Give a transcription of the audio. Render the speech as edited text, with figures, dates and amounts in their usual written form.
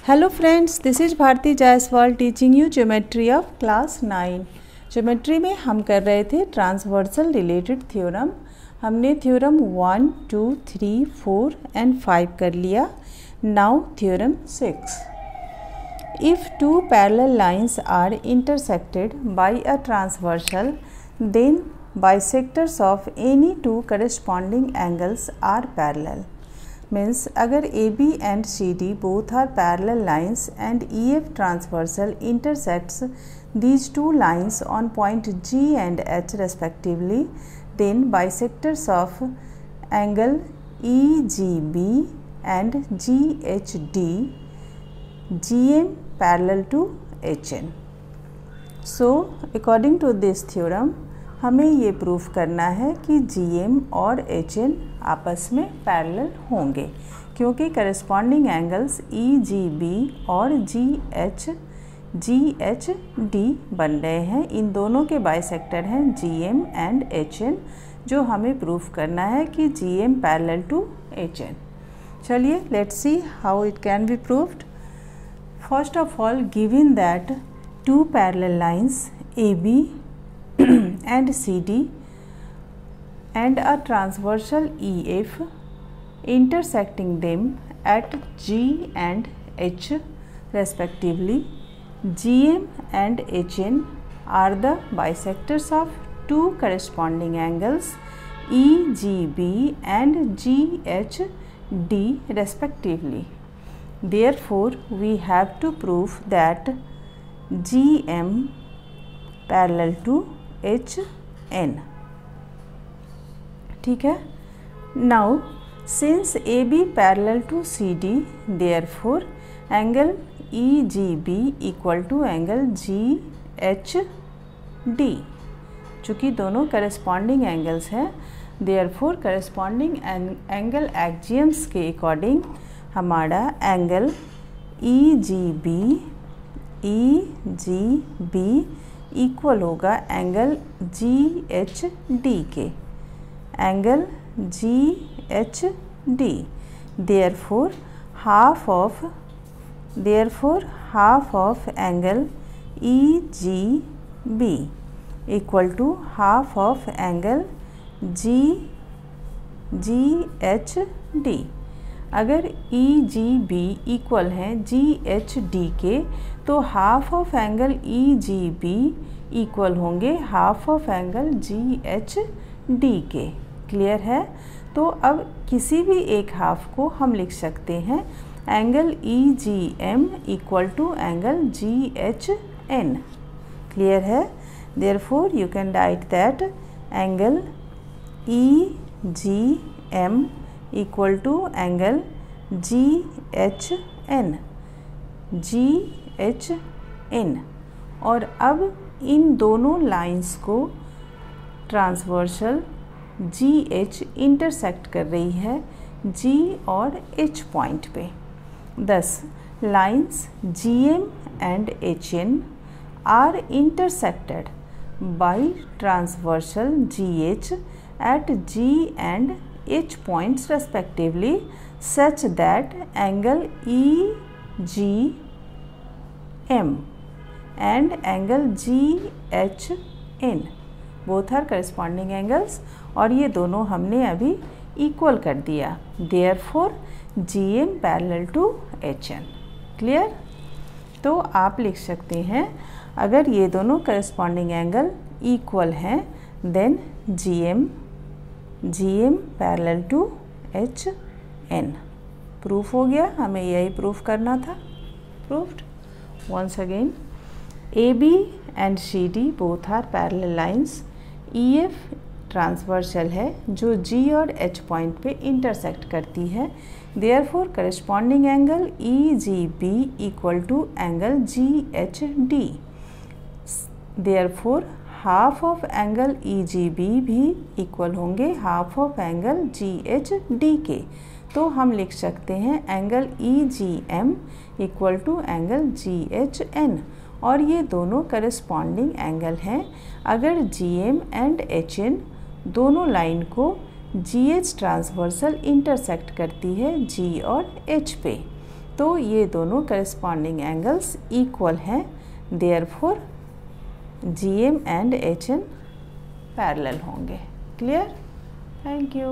Hello friends, this is Bharti Jaiswal teaching you geometry of class 9। Geometry में हम कर रहे थे ट्रांसवर्सल रिलेटेड थ्योरम। हमने थ्योरम 1, 2, 3, 4 एंड 5 कर लिया। Now theorem 6। If two parallel lines are intersected by a transversal then bisectors of any two corresponding angles are parallel. Means अगर AB and CD both are parallel lines and EF transversal intersects these two lines on point G and H respectively, then bisectors of angle EGB and GHD, GM parallel to HN. So according to this theorem हमें ये proof करना है कि GM और HN आपस में parallel होंगे क्योंकि करस्पॉन्डिंग एंगल्स EGB और GHD बन रहे हैं। इन दोनों के बाइसेक्टर हैं GM एंड HN, जो हमें प्रूफ करना है कि GM पैरेलल टू HN। चलिए let's see how it can be proved. First of all, given that two parallel lines AB and CD and a transversal EF intersecting them at G and H respectively, GM and HN are the bisectors of two corresponding angles EGB and GHD respectively. Therefore, we have to prove that GM parallel to HN। ठीक है। Now since AB parallel to CD, therefore angle EGB equal to angle GHD। चूँकि दोनों corresponding angles हैं, therefore corresponding angle axioms के according हमारा angle EGB equal होगा angle GHD के, angle GHD। Therefore half of angle EGB equal to half of angle GHD। अगर EGB equal हैं GHD के तो half of angle EGB equal होंगे half of angle GHD के। Clear है? तो अब किसी भी एक हाफ को हम लिख सकते हैं angle EGM equal to angle GHN। Clear है? Therefore you can write that angle EGM equal to angle GHN। और अब इन दोनों लाइंस को ट्रांसवर्सल GH इंटरसेक्ट कर रही है G और H पॉइंट पे। thus lines GM and HN are intersected by transversal GH at G and H points respectively such that angle EGM and angle GHN both are corresponding angles और ये दोनों हमने अभी इक्वल कर दिया। Therefore GM parallel to HN। Clear? तो आप लिख सकते हैं अगर ये दोनों corresponding एंगल इक्वल हैं then GM parallel to HN। Proof हो गया, हमें यही प्रूफ करना था। Proved. Once again, AB and CD both are parallel lines. EF transversal है जो G और H पॉइंट पे इंटरसेक्ट करती है। Therefore corresponding angle EGB equal to angle GHD। Therefore half of angle EGB भी इक्वल होंगे हाफ ऑफ एंगल GHD के। तो हम लिख सकते हैं angle EGM equal to angle GHN और ये दोनों करस्पॉन्डिंग एंगल हैं। अगर GM एंड HN दोनों लाइन को GH ट्रांसवर्सल इंटरसेक्ट करती है G और H पे। तो ये दोनों करस्पॉन्डिंग एंगल्स इक्वल हैं, therefore GM and HN parallel होंगे। क्लियर? Thank you.